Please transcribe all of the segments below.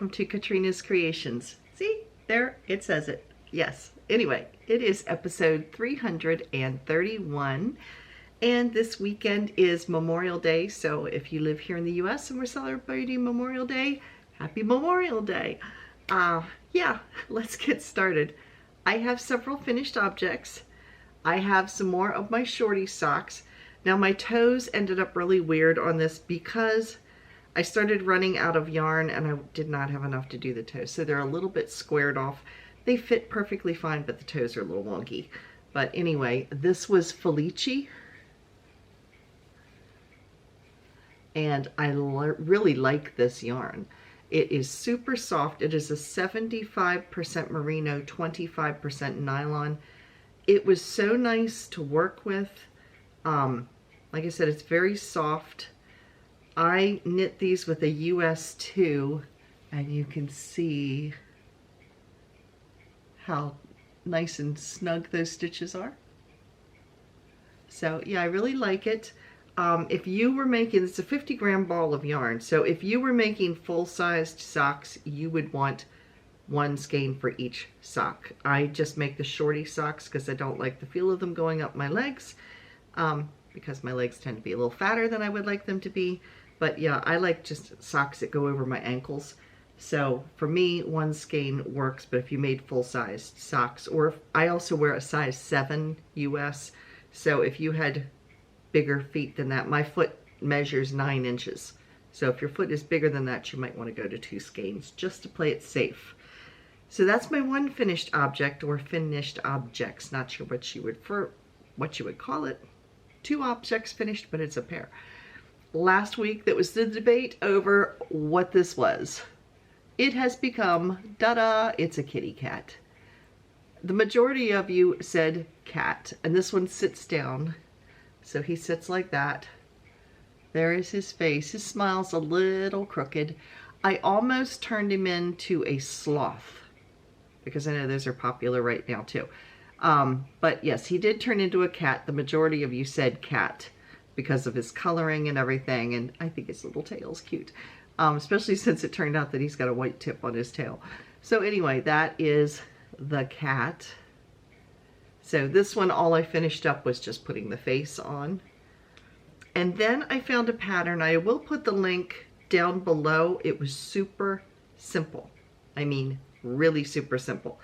welcome to Katrina's Creations. See, there, it says it. Yes. Anyway, it is episode 331, and this weekend is Memorial Day, so if you live here in the US and we're celebrating Memorial Day, happy Memorial Day. Yeah, let's get started. I have several finished objects. I have some more of my shorty socks. Now my toes ended up really weird on this because I started running out of yarn and I did not have enough to do the toes. So they're a little bit squared off. They fit perfectly fine, but the toes are a little wonky. But anyway, this was Felici. And I really like this yarn. It is super soft. It is a 75% merino, 25% nylon. It was so nice to work with. Like I said, it's very soft. I knit these with a US 2, and you can see how nice and snug those stitches are. So yeah, I really like it. If you were making, it's a 50-gram ball of yarn, so if you were making full-sized socks, you would want one skein for each sock. I just make the shorty socks because I don't like the feel of them going up my legs, because my legs tend to be a little fatter than I would like them to be. But yeah, I like just socks that go over my ankles. So for me, one skein works, but if you made full-sized socks, or if, I also wear a size 7 US, so if you had bigger feet than that, my foot measures 9 inches. So if your foot is bigger than that, you might want to go to 2 skeins just to play it safe. So that's my one finished object, or finished objects. Not sure what you would call it. 2 objects finished, but it's a pair. Last week, that was the debate over what this was. It has become, da-da, it's a kitty cat. The majority of you said cat, and this one sits down. So he sits like that. There is his face. His smile's a little crooked. I almost turned him into a sloth, because I know those are popular right now too. But yes, he did turn into a cat. The majority of you said cat because of his coloring and everything, and I think his little tail's cute, especially since it turned out that he's got a white tip on his tail. So anyway, that is the cat. So this one, all I finished up was just putting the face on. And then I found a pattern. I will put the link down below. It was super simple. I mean, really super simple.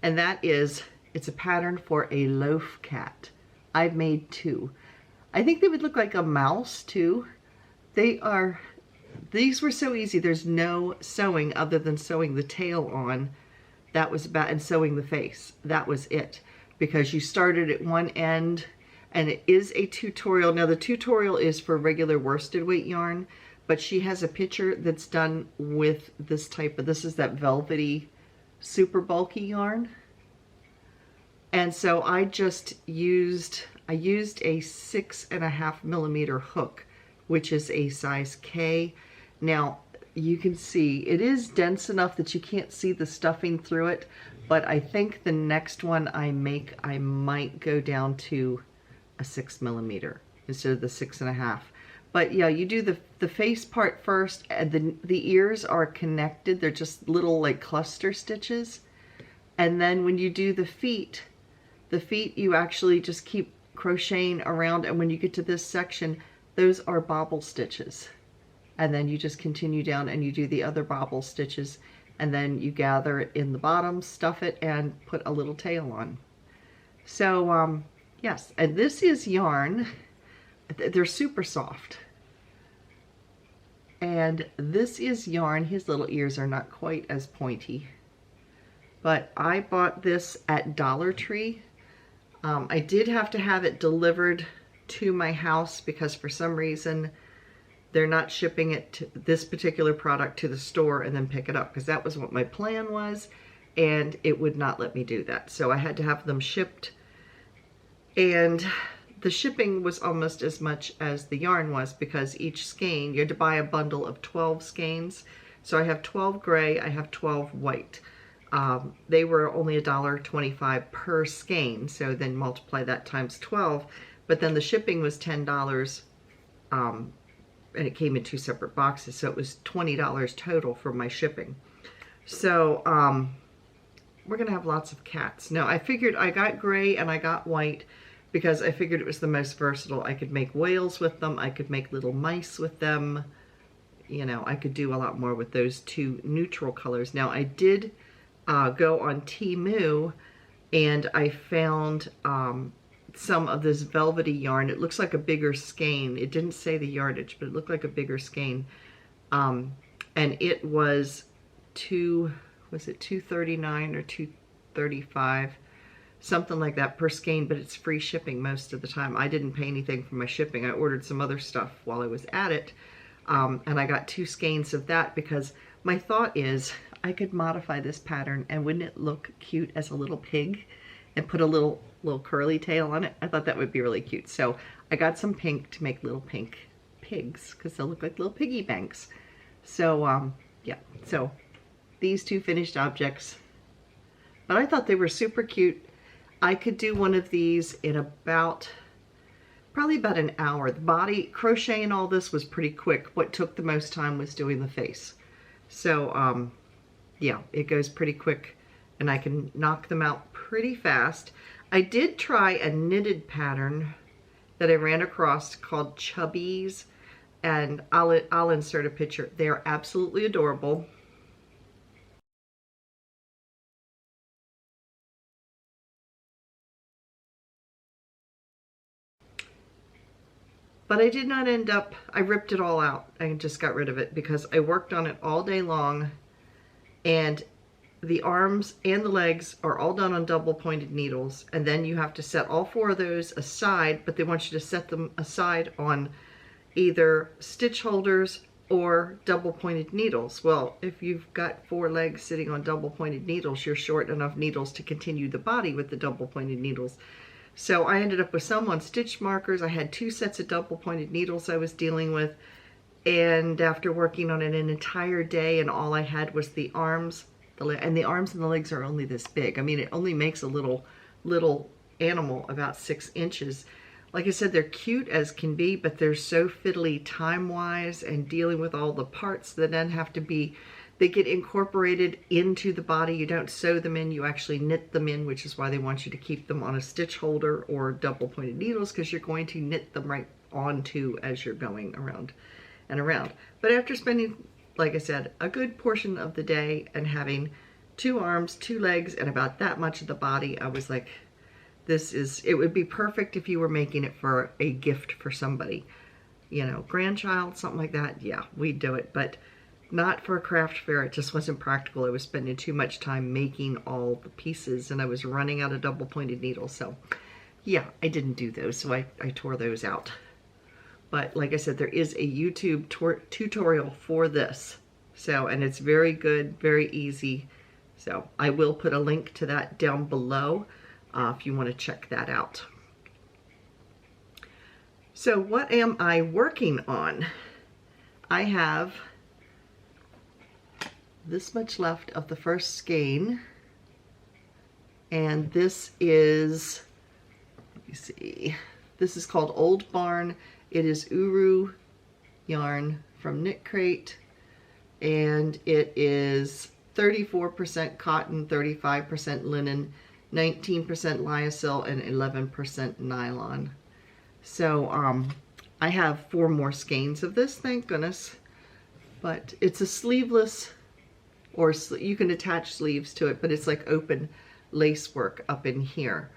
And that is, it's a pattern for a loaf cat. I've made 2. I think they would look like a mouse too. These were so easy. There's no sewing other than sewing the tail on. That was about, and sewing the face. That was it. Because you started at one end, and it is a tutorial. Now the tutorial is for regular worsted weight yarn, but she has a picture that's done with this type of, this is that velvety, super bulky yarn. And so I just used, a 6.5 millimeter hook, which is a size K. Now you can see it is dense enough that you can't see the stuffing through it, but I think the next one I make, I might go down to a 6 millimeter instead of the 6.5. But yeah, you do the face part first, and the ears are connected. They're just little like cluster stitches. And then when you do the feet you actually just keep crocheting around, and when you get to this section, those are bobble stitches. And then you just continue down and you do the other bobble stitches, and then you gather it in the bottom, stuff it, and put a little tail on. So yes, and this is yarn. They're super soft. And this is yarn. His little ears are not quite as pointy. But I bought this at Dollar Tree. I did have to have it delivered to my house because for some reason they're not shipping it to this particular product to the store and then pick it up, because that was what my plan was, and it would not let me do that. So I had to have them shipped, and the shipping was almost as much as the yarn was, because each skein, you had to buy a bundle of 12 skeins. So I have 12 gray, I have 12 white. They were only $1.25 per skein, so then multiply that times 12, but then the shipping was $10 and it came in 2 separate boxes, so it was $20 total for my shipping. So we're gonna have lots of cats. Now I figured I got gray and I got white because I figured it was the most versatile. I could make whales with them, I could make little mice with them, you know, I could do a lot more with those 2 neutral colors. Now I did go on Temu and I found some of this velvety yarn. It looks like a bigger skein. It didn't say the yardage, but it looked like a bigger skein. And it was $239 or $235, something like that per skein, but it's free shipping most of the time. I didn't pay anything for my shipping. I ordered some other stuff while I was at it, and I got 2 skeins of that because my thought is I could modify this pattern, and wouldn't it look cute as a little pig and put a little curly tail on it? I thought that would be really cute. So I got some pink to make little pink pigs because they'll look like little piggy banks. So yeah, so these 2 finished objects, but I thought they were super cute. I could do one of these in probably about an hour. The body crochet and all this was pretty quick. What took the most time was doing the face. So yeah, it goes pretty quick and I can knock them out pretty fast. I did try a knitted pattern that I ran across called Chubbies, and I'll insert a picture. They are absolutely adorable. But I did not end up, I ripped it all out. I just got rid of it because I worked on it all day long, and the arms and the legs are all done on double pointed needles, and then you have to set all 4 of those aside, but they want you to set them aside on either stitch holders or double pointed needles. Well, if you've got 4 legs sitting on double pointed needles, you're short enough needles to continue the body with the double pointed needles. So I ended up with some on stitch markers. I had 2 sets of double pointed needles I was dealing with, and after working on it an entire day, and all I had was the arms, and the arms and the legs are only this big. I mean, it only makes a little animal about 6 inches. Like I said, they're cute as can be, but they're so fiddly time-wise and dealing with all the parts that then have to be, they get incorporated into the body. You don't sew them in, you actually knit them in, which is why they want you to keep them on a stitch holder or double pointed needles, because you're going to knit them right onto as you're going around and around. But after spending, like I said, a good portion of the day and having 2 arms, 2 legs, and about that much of the body, I was like, it would be perfect if you were making it for a gift for somebody, you know, grandchild, something like that. Yeah, we'd do it, but not for a craft fair. It just wasn't practical. I was spending too much time making all the pieces, and I was running out of double pointed needles. So yeah, I didn't do those, so I tore those out. But like I said, there is a YouTube tutorial for this. So, and it's very good, very easy. So I will put a link to that down below if you want to check that out. So what am I working on? I have this much left of the first skein, and this is, let me see, this is called Old Barn. It is Uru yarn from Knit Crate, and it is 34% cotton, 35% linen, 19% lyocell, and 11% nylon. So I have 4 more skeins of this, thank goodness. But it's a sleeveless, or you can attach sleeves to it, but it's like open lace work up in here.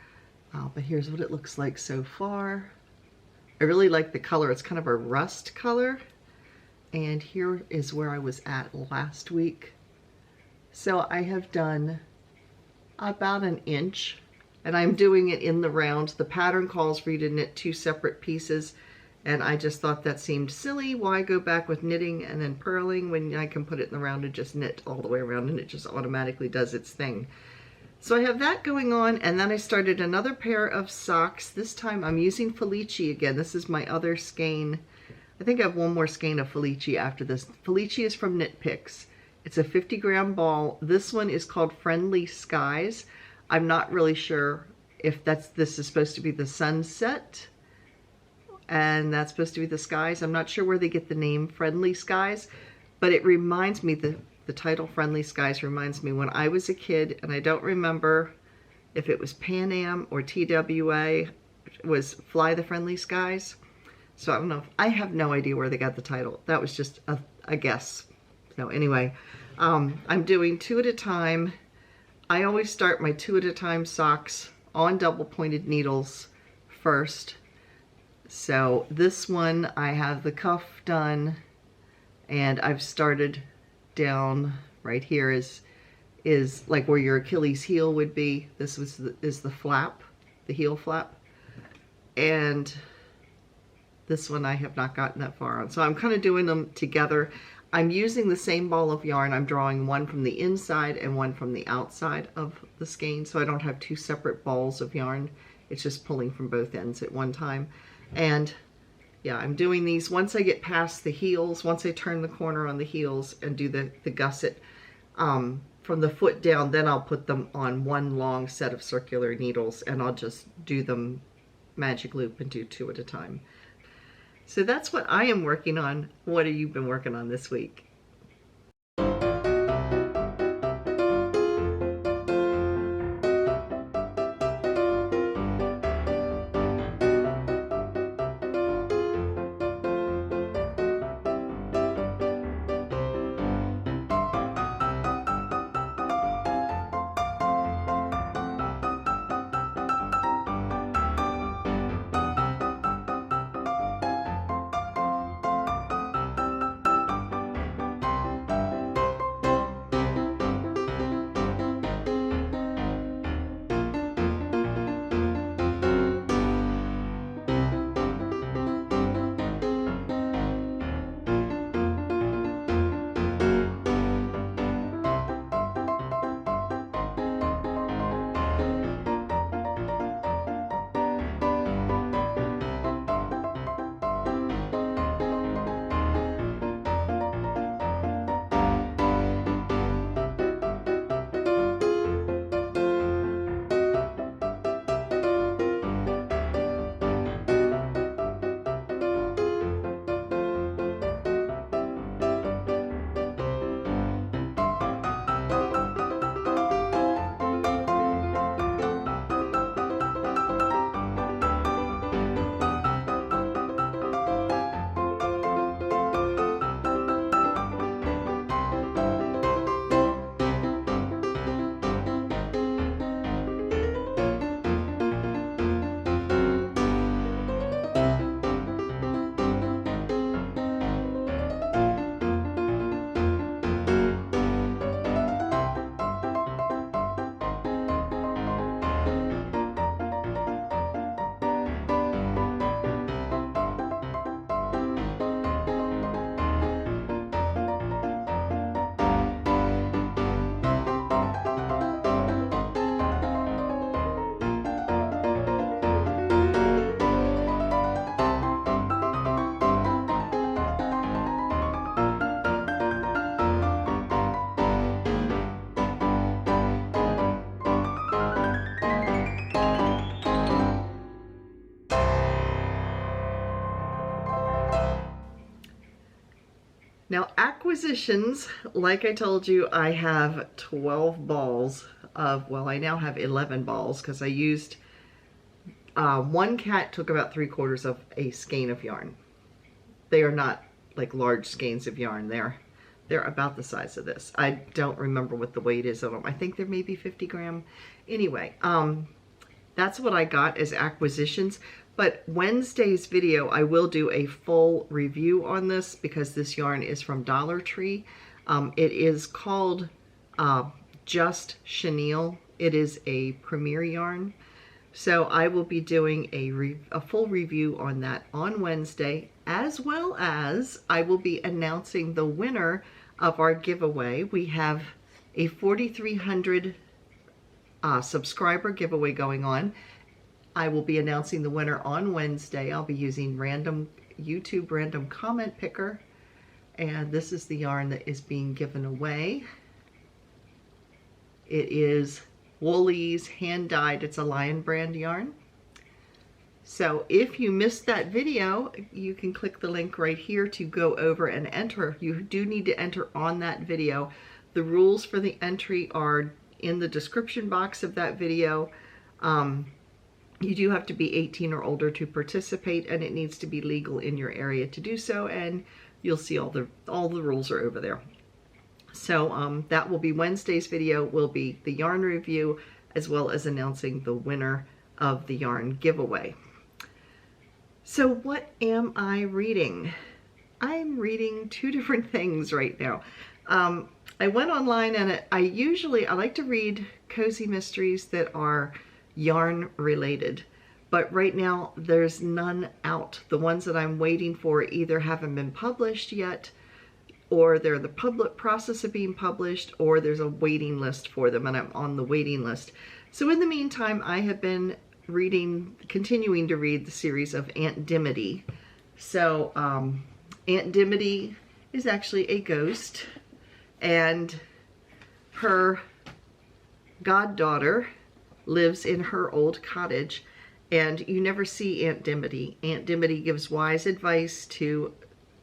But here's what it looks like so far. I really like the color. It's kind of a rust color. And here is where I was at last week. So I have done about 1 inch, and I'm doing it in the round. The pattern calls for you to knit 2 separate pieces, and I just thought that seemed silly. Why go back with knitting and then purling when I can put it in the round and just knit all the way around, and it just automatically does its thing. So I have that going on, and then I started another pair of socks. This time I'm using Felici again. This is my other skein. I think I have 1 more skein of Felici after this. Felici is from Knit Picks. It's a 50-gram ball. This one is called Friendly Skies. I'm not really sure if this is supposed to be the sunset and that's supposed to be the skies. I'm not sure where they get the name Friendly Skies, but it reminds me, the title Friendly Skies reminds me when I was a kid, and I don't remember if it was Pan Am or TWA, it was Fly the Friendly Skies. So I don't know. I have no idea where they got the title. That was just a guess. So anyway, I'm doing 2 at a time. I always start my 2 at a time socks on double pointed needles first. So this one, I have the cuff done, and I've started down right here is like where your Achilles heel would be. This is the flap, the heel flap. And this one I have not gotten that far on. So I'm kind of doing them together. I'm using the same ball of yarn. I'm drawing one from the inside and one from the outside of the skein, so I don't have 2 separate balls of yarn. It's just pulling from both ends at one time. And yeah, I'm doing these once I get past the heels, once I turn the corner on the heels and do the gusset from the foot down, then I'll put them on one long set of circular needles, and I'll just do them magic loop and do 2 at a time. So that's what I am working on. What have you been working on this week? Now acquisitions, like I told you, I have 12 balls of, well, I now have 11 balls because I used, one cat took about 3/4 of a skein of yarn. They are not like large skeins of yarn. They're about the size of this. I don't remember what the weight is of them. I think they're maybe 50 gram. Anyway, that's what I got as acquisitions. But Wednesday's video, I will do a full review on this because this yarn is from Dollar Tree. It is called Just Chenille. It is a premier yarn. So I will be doing a full review on that on Wednesday, as well as I will be announcing the winner of our giveaway. We have a 4,300 subscriber giveaway going on. I will be announcing the winner on Wednesday. I'll be using YouTube random comment picker. And this is the yarn that is being given away. It is Woolies hand dyed. It's a Lion brand yarn. So if you missed that video, you can click the link right here to go over and enter. You do need to enter on that video. The rules for the entry are in the description box of that video. You do have to be 18 or older to participate, and it needs to be legal in your area to do so, and you'll see all the rules are over there. So that will be Wednesday's video, will be the yarn review, as well as announcing the winner of the yarn giveaway. So what am I reading? I'm reading two different things right now. I went online, and I like to read cozy mysteries that are yarn related, but right now there's none out. The ones that I'm waiting for either haven't been published yet, or they're in the public process of being published, or there's a waiting list for them and I'm on the waiting list. So in the meantime, I have been continuing to read the series of Aunt Dimity. So Aunt Dimity is actually a ghost, and her goddaughter lives in her old cottage, and you never see Aunt Dimity. Aunt Dimity gives wise advice to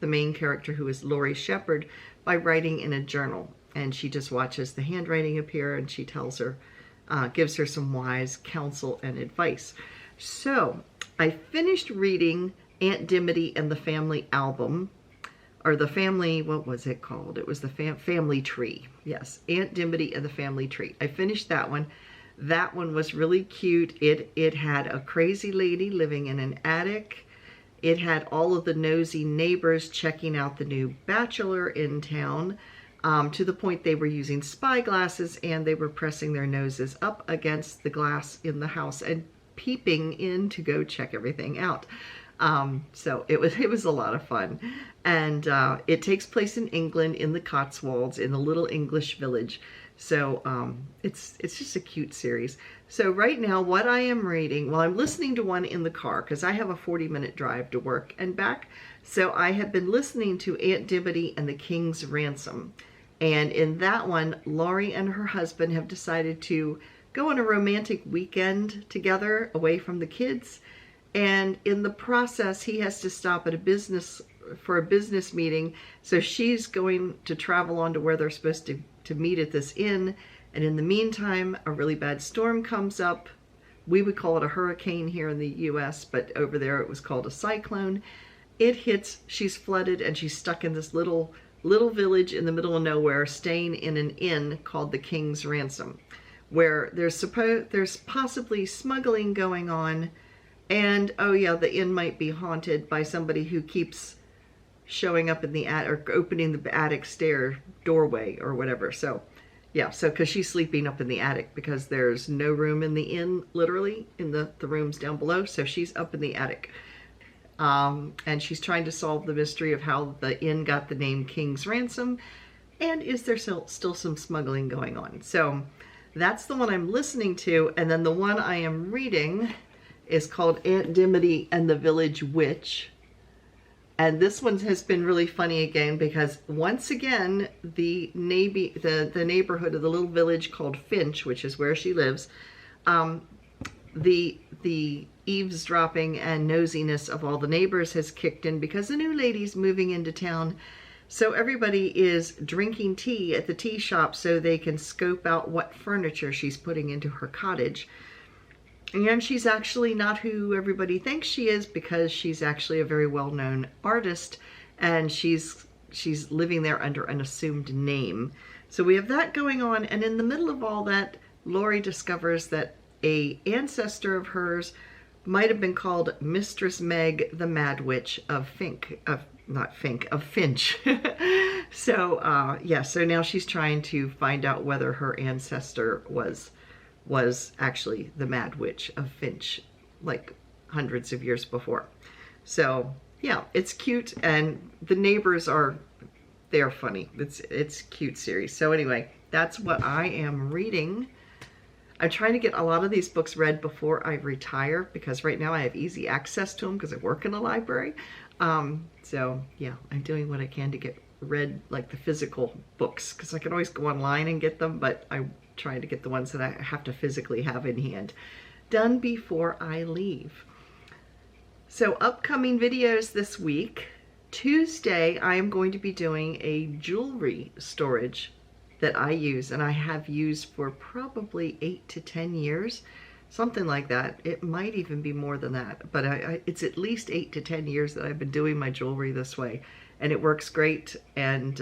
the main character, who is Laurie Shepherd, by writing in a journal, and she just watches the handwriting appear, and she tells her, gives her some wise counsel and advice. So I finished reading Aunt Dimity and the Family Album, or the family, what was it called? It was the Family Tree. Yes, Aunt Dimity and the Family Tree. I finished that one. That one was really cute. It had a crazy lady living in an attic. It had all of the nosy neighbors checking out the new bachelor in town, to the point they were using spy glasses, and they were pressing their noses up against the glass in the house and peeping in to go check everything out. So it was a lot of fun. And it takes place in England, in the Cotswolds, in a little English village. So it's just a cute series. So right now, what I am reading, well, I'm listening to one in the car because I have a 40-minute drive to work and back. So I have been listening to Aunt Dimity and the King's Ransom. And in that one, Laurie and her husband have decided to go on a romantic weekend together away from the kids. And in the process, he has to stop at a business meeting. So she's going to travel on to where they're supposed to meet at this inn. And in the meantime, a really bad storm comes up. We would call it a hurricane here in the US, but over there it was called a cyclone. It hits, she's flooded, and she's stuck in this little village in the middle of nowhere, staying in an inn called the King's Ransom, where there's possibly smuggling going on. And oh yeah, the inn might be haunted by somebody who keeps showing up in the attic, or opening the attic doorway or whatever. So yeah, so because she's sleeping up in the attic because there's no room in the inn, literally in the rooms down below. So she's up in the attic. And she's trying to solve the mystery of how the inn got the name King's Ransom, and is there still some smuggling going on. So that's the one I'm listening to. And then the one I am reading is called Aunt Dimity and the Village Witch. And this one has been really funny again, because once again, the neighborhood of the little village called Finch, which is where she lives, the eavesdropping and nosiness of all the neighbors has kicked in because the new lady's moving into town. So everybody is drinking tea at the tea shop so they can scope out what furniture she's putting into her cottage. And she's actually not who everybody thinks she is, because she's actually a very well-known artist, and she's living there under an assumed name. So we have that going on, and in the middle of all that, Laurie discovers that a ancestor of hers might have been called Mistress Meg, the Mad Witch of Finch. So yeah, so now she's trying to find out whether her ancestor was actually the Mad Witch of Finch, like hundreds of years before. So yeah, it's cute, and the neighbors they're funny. It's a cute series. So anyway, that's what I am reading. I'm trying to get a lot of these books read before I retire, because right now I have easy access to them because I work in a library. So yeah, I'm doing what I can to get read, like the physical books, because I can always go online and get them, but I'm trying to get the ones that I have to physically have in hand done before I leave. So upcoming videos this week. Tuesday, I am going to be doing a jewelry storage that I use, and I have used for probably 8 to 10 years, something like that. It might even be more than that, but it's at least 8 to 10 years that I've been doing my jewelry this way, and it works great. And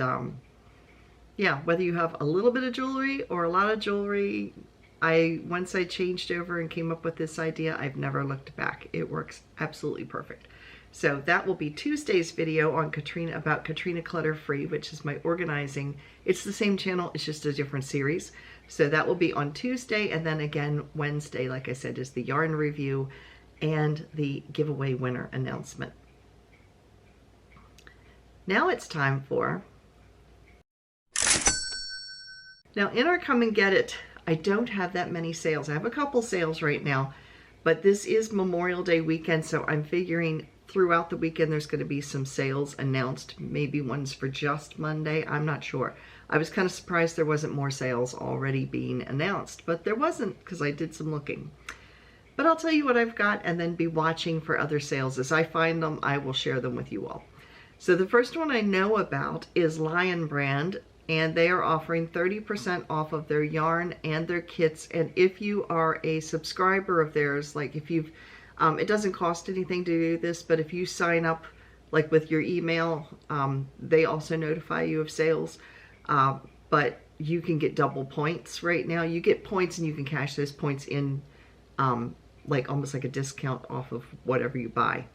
yeah, whether you have a little bit of jewelry or a lot of jewelry, once I changed over and came up with this idea, I've never looked back. It works absolutely perfect. So that will be Tuesday's video on about Katrina Clutter Free, which is my organizing. It's the same channel, it's just a different series. So that will be on Tuesday, and then again Wednesday, like I said, is the yarn review and the giveaway winner announcement. Now it's time for... Now in our Come and Get It, I don't have that many sales. I have a couple sales right now, but this is Memorial Day weekend, so I'm figuring throughout the weekend there's going to be some sales announced, maybe ones for just Monday. I'm not sure. I was kind of surprised there wasn't more sales already being announced, but there wasn't because I did some looking. But I'll tell you what I've got and then be watching for other sales. As I find them, I will share them with you all. So the first one I know about is Lion Brand, and they are offering 30% off of their yarn and their kits. And if you are a subscriber of theirs, like if you've, it doesn't cost anything to do this, but if you sign up like with your email, they also notify you of sales. But you can get double points right now. You get points and you can cash those points in like almost like a discount off of whatever you buy.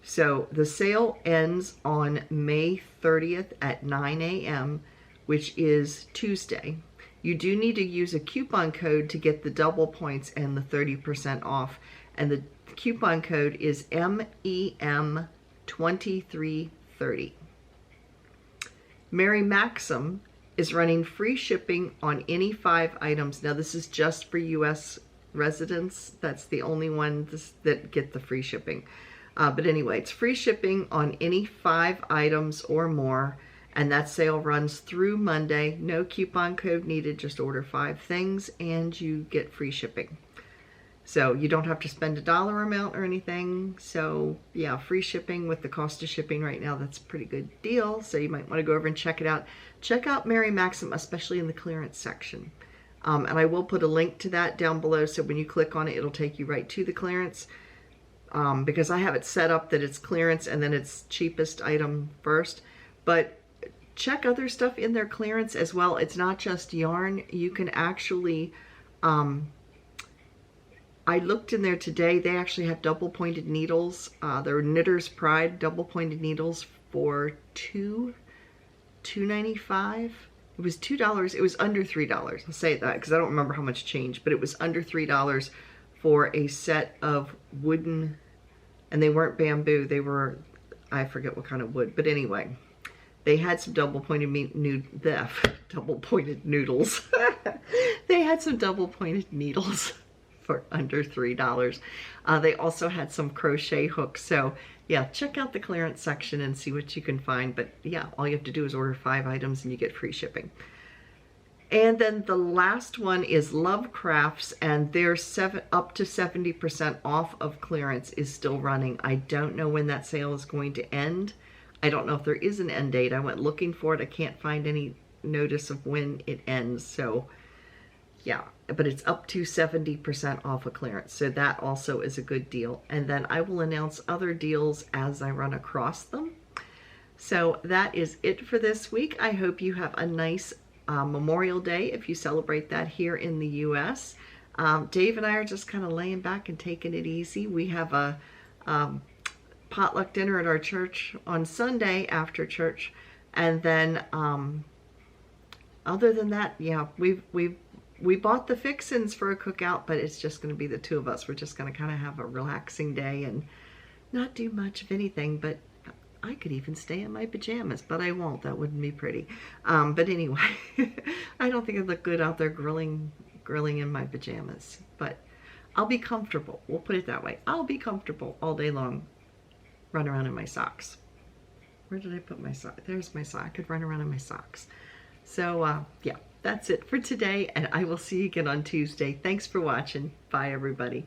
So the sale ends on May 30th at 9 a.m., which is Tuesday. You do need to use a coupon code to get the double points and the 30% off. And the coupon code is MEM2330. Mary Maxim is running free shipping on any 5 items. Now this is just for US residents. That's the only one that get the free shipping. But anyway, it's free shipping on any 5 items or more. And that sale runs through Monday. No coupon code needed, just order 5 things and you get free shipping. So you don't have to spend a dollar amount or anything. So yeah, free shipping with the cost of shipping right now, that's a pretty good deal. So you might want to go over and check it out. Check out Mary Maxim, especially in the clearance section. And I will put a link to that down below, so when you click on it, it'll take you right to the clearance. Because I have it set up that it's clearance and then it's cheapest item first. But check other stuff in their clearance as well. It's not just yarn. You can actually, I looked in there today, they actually have double pointed needles. They're Knitter's Pride double pointed needles for $2.95. It was $2, it was under $3. I'll say that because I don't remember how much changed, but it was under $3 for a set of wooden, and they weren't bamboo, they were, I forget what kind of wood, but anyway. They had some double-pointed noodles. They had some double-pointed needles for under $3. They also had some crochet hooks. So yeah, check out the clearance section and see what you can find. But yeah, all you have to do is order 5 items and you get free shipping. And then the last one is Lovecrafts, and their up to 70% off of clearance is still running. I don't know when that sale is going to end. I don't know if there is an end date. I went looking for it. I can't find any notice of when it ends. So yeah, but it's up to 70% off of clearance. So that also is a good deal. And then I will announce other deals as I run across them. So that is it for this week. I hope you have a nice Memorial Day if you celebrate that here in the US. Dave and I are just kind of laying back and taking it easy. We have a potluck dinner at our church on Sunday after church, and then other than that, yeah, we bought the fixins for a cookout, but it's just going to be the 2 of us. We're just going to kind of have a relaxing day and not do much of anything. But I could even stay in my pajamas, but I won't. That wouldn't be pretty. But anyway, I don't think I'd look good out there grilling in my pajamas, but I'll be comfortable. We'll put it that way. I'll be comfortable all day long. Run around in my socks. Where did I put my sock? There's my sock. I could run around in my socks. So yeah, that's it for today, and I will see you again on Tuesday. Thanks for watching. Bye, everybody.